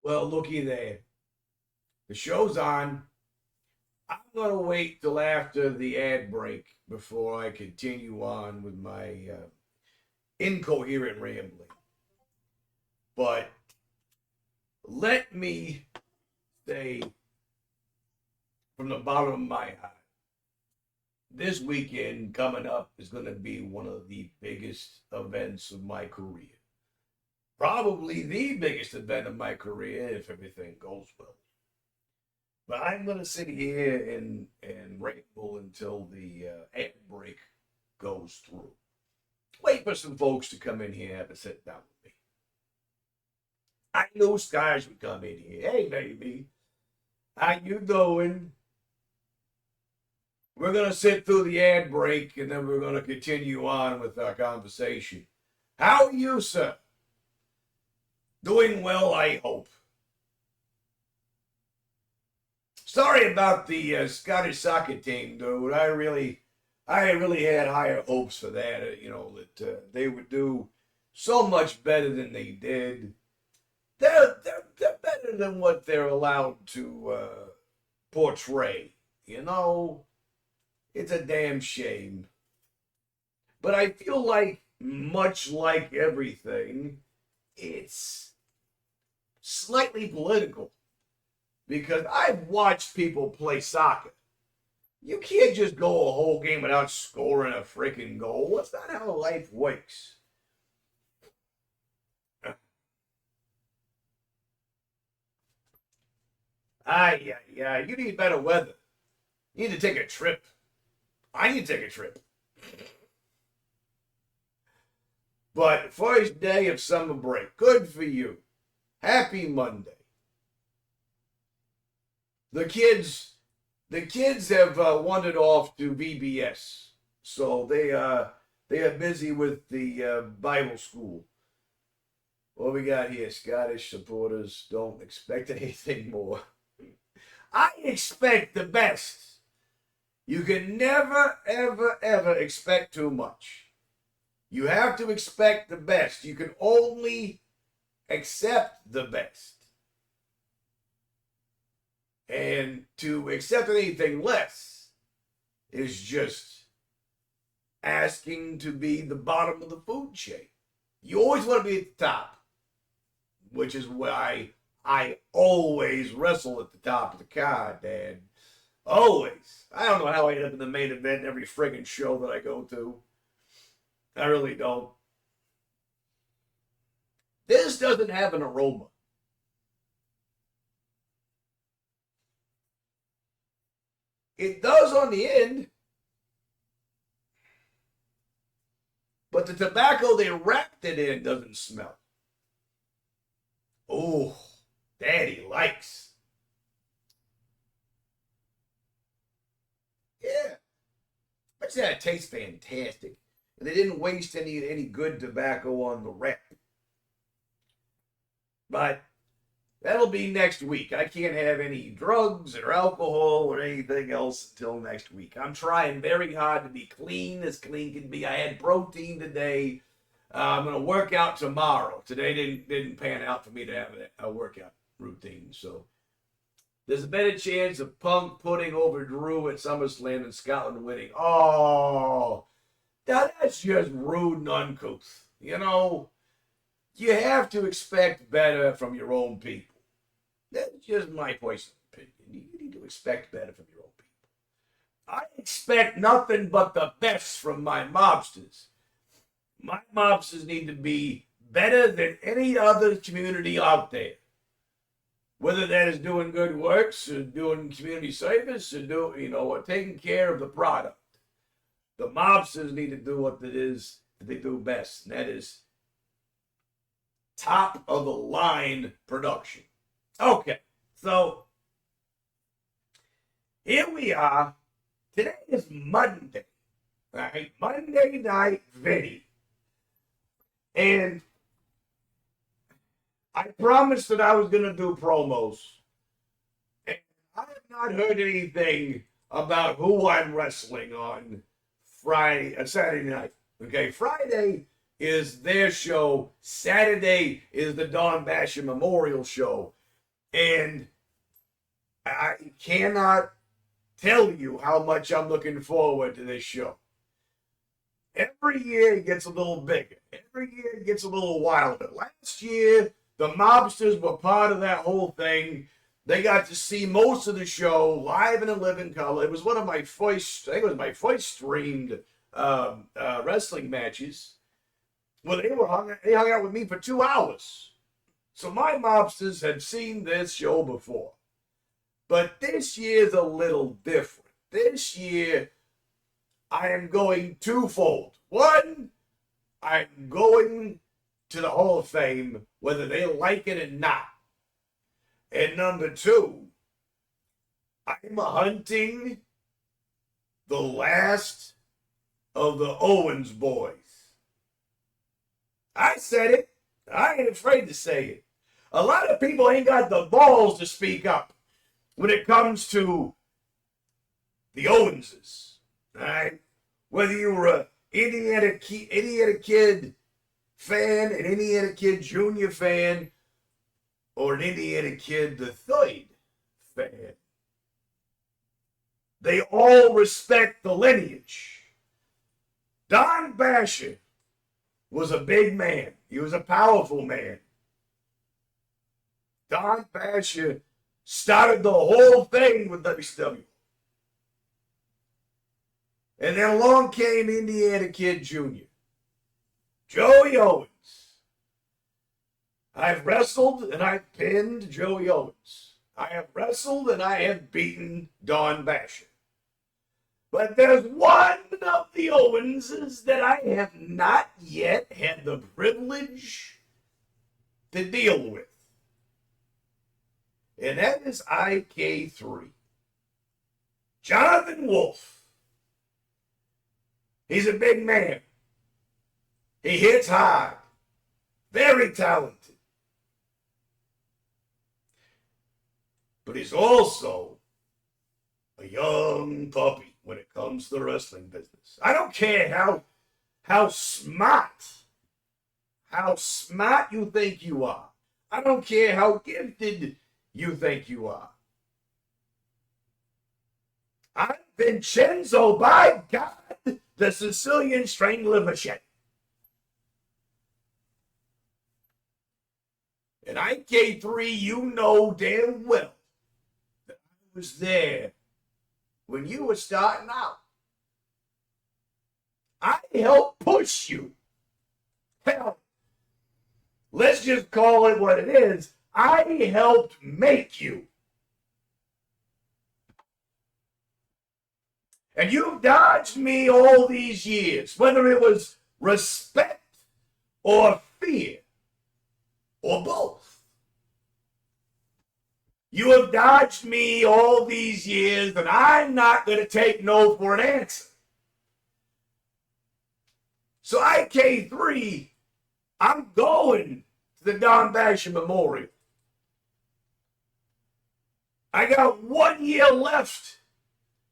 Well, looky there. The show's on. I'm going to wait till after the ad break before I continue on with my incoherent rambling. But let me say from the bottom of my heart, this weekend coming up is going to be one of the biggest events of my career. Probably the biggest event of my career if everything goes well. But I'm going to sit here and ramble until the ad break goes through. Wait for some folks to come in here and have a sit down with me. I knew Skies would come in here. Hey, baby, how you doing? We're going to sit through the ad break, and then we're going to continue on with our conversation. How are you, sir? Doing well, I hope. Sorry about the Scottish soccer team, dude. I really had higher hopes for that. That they would do so much better than they did. They're better than what they're allowed to portray. It's a damn shame. But I feel like, much like everything, it's slightly political. Because I've watched people play soccer. You can't just go a whole game without scoring a freaking goal. That's not how life works. Yeah. You need better weather. You need to take a trip. I need to take a trip. But first day of summer break. Good for you. Happy Monday. The kids have wandered off to VBS, so they are busy with the Bible school. What we got here? Scottish supporters don't expect anything more. I expect the best. You can never, ever, ever expect too much. You have to expect the best. You can only accept the best. And to accept anything less is just asking to be the bottom of the food chain. You always want to be at the top, which is why I always wrestle at the top of the card, Dad. Always. I don't know how I end up in the main event every friggin' show that I go to. I really don't. This doesn't have an aroma. It does on the end, but the tobacco they wrapped it in doesn't smell. Oh, Daddy likes. Yeah, I said it tastes fantastic, and they didn't waste any good tobacco on the wrap. But that'll be next week. I can't have any drugs or alcohol or anything else until next week. I'm trying very hard to be clean as clean can be. I had protein today. I'm going to work out tomorrow. Today didn't pan out for me to have a workout routine. So there's a better chance of Punk putting over Drew at SummerSlam and Scotland winning. Oh, that's just rude and uncouth. You have to expect better from your own people. That's just my personal opinion. You need to expect better from your own people. I expect nothing but the best from my mobsters. My mobsters need to be better than any other community out there. Whether that is doing good works or doing community service or taking care of the product. The mobsters need to do what it is that they do best, and that is top of the line production. Okay, so here we are. Today is Monday, right? Monday Night Vinny. And I promised that I was going to do promos. And I have not heard anything about who I'm wrestling on Saturday night. Okay, Friday is their show. Saturday is the Don Basher Memorial Show. And I cannot tell you how much I'm looking forward to this show. Every year it gets a little bigger. Every year it gets a little wilder. Last year, the mobsters were part of that whole thing. They got to see most of the show live and in living color. It was one of my first, I think it was my first streamed wrestling matches. Well, they hung out with me for 2 hours. So my mobsters had seen this show before. But this year's a little different. This year, I am going twofold. One, I'm going to the Hall of Fame, whether they like it or not. And number two, I'm hunting the last of the Owens boys. I said it. I ain't afraid to say it. A lot of people ain't got the balls to speak up when it comes to the Owenses. All right? Whether you were an Indiana Kid fan, an Indiana Kid Junior fan, or an Indiana Kid the Third fan. They all respect the lineage. Don Basher was a big man. He was a powerful man. Don Basher started the whole thing with WCW. And then along came Indiana Kid Jr., Joey Owens. I've wrestled and I've pinned Joey Owens. I have wrestled and I have beaten Don Basher. But there's one of the Owenses that I have not yet had the privilege to deal with. And that is IK3. Jonathan Wolf. He's a big man. He hits hard. Very talented. But he's also a young puppy when it comes to the wrestling business. I don't care how smart you think you are. I don't care how gifted you think you are. I'm Vincenzo, by God, the Sicilian Strangler Machete. And IK3, you know damn well that I was there when you were starting out. I helped push you. Hell, let's just call it what it is. I helped make you. And you've dodged me all these years, whether it was respect or fear or both. You have dodged me all these years, and I'm not going to take no for an answer. So IK3, I'm going to the Don Basher Memorial. I got 1 year left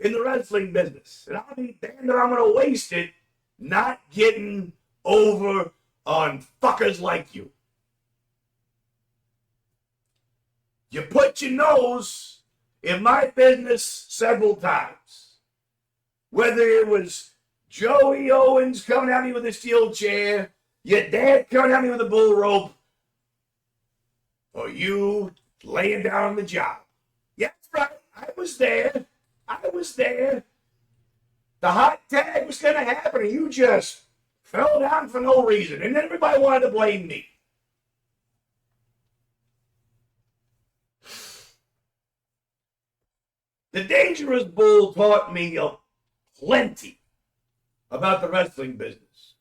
in the wrestling business, and I'll be damned if I'm going to waste it not getting over on fuckers like you. You put your nose in my business several times. Whether it was Joey Owens coming at me with a steel chair, your dad coming at me with a bull rope, or you laying down on the job. Yeah, that's right. I was there. The hot tag was going to happen, and you just fell down for no reason. And then everybody wanted to blame me. The Dangerous Bull taught me plenty about the wrestling business.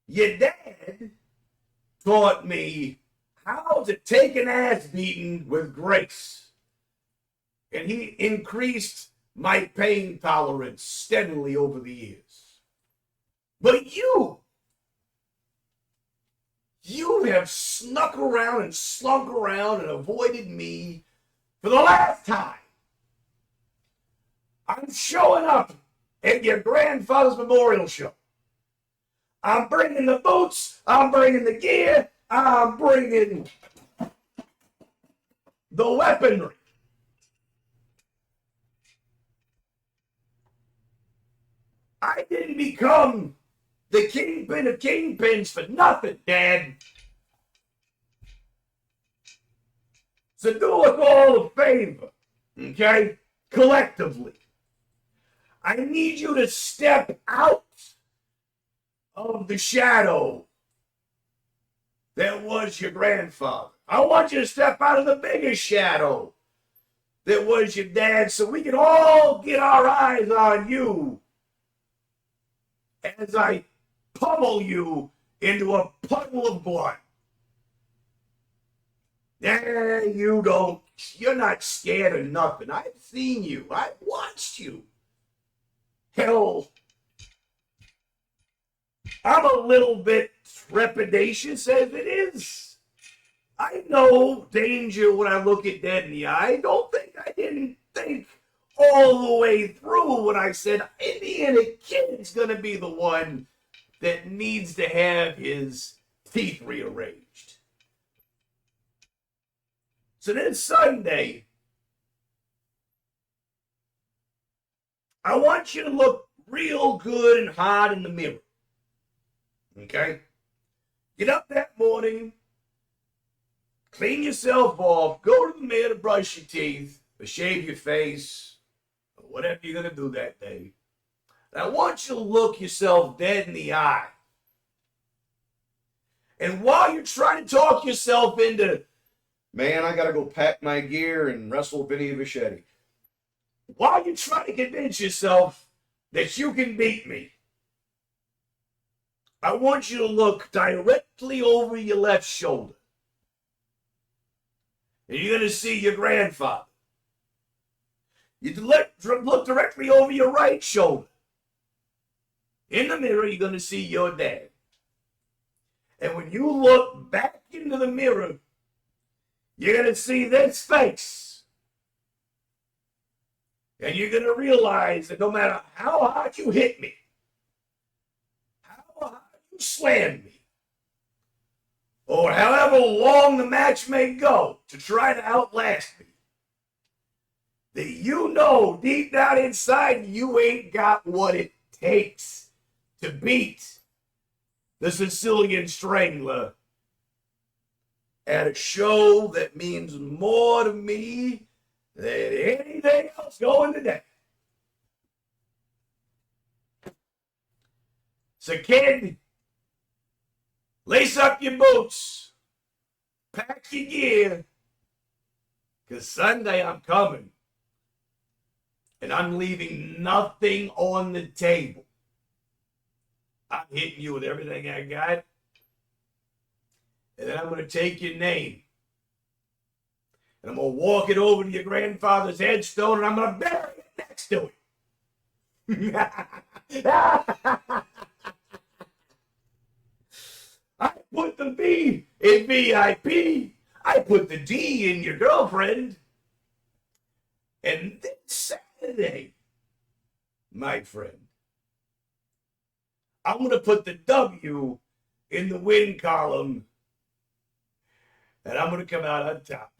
Your dad taught me how to take an ass beating with grace. And he increased my pain tolerance steadily over the years. But you have snuck around and slunk around and avoided me for the last time. I'm showing up at your grandfather's memorial show. I'm bringing the boots. I'm bringing the gear. I'm bringing the weaponry. I didn't become the kingpin of kingpins for nothing, Dad. So do us all a favor, okay? Collectively. I need you to step out of the shadow that was your grandfather. I want you to step out of the biggest shadow that was your dad so we can all get our eyes on you as I pummel you into a puddle of blood. You're not scared of nothing. I've seen you. I've watched you. Hell, I'm a little bit trepidatious as it is. I know danger when I look it dead in the eye. I didn't think all the way through when I said Indiana Kid's gonna be the one that needs to have his teeth rearranged. So then Sunday, I want you to look real good and hard in the mirror. Okay? Get up that morning, clean yourself off, go to the mirror to brush your teeth, or shave your face, or whatever you're going to do that day. And I want you to look yourself dead in the eye. And while you're trying to talk yourself into, man, I got to go pack my gear and wrestle Vinny Vichetti. While you're trying to convince yourself that you can beat me, I want you to look directly over your left shoulder. And you're going to see your grandfather. You look directly over your right shoulder. In the mirror, you're going to see your dad. And when you look back into the mirror, you're going to see this face. And you're going to realize that no matter how hard you hit me, how hard you slam me, or however long the match may go to try to outlast me, that you know deep down inside you ain't got what it takes to beat the Sicilian Strangler at a show that means more to me than anything else going today. So, kid, lace up your boots, pack your gear, because Sunday I'm coming, and I'm leaving nothing on the table. I'm hitting you with everything I got, and then I'm going to take your name, and I'm going to walk it over to your grandfather's headstone, and I'm going to bury it next to him. I put the V in VIP. I put the D in your girlfriend. And this Saturday, my friend, I'm going to put the W in the win column, and I'm going to come out on top.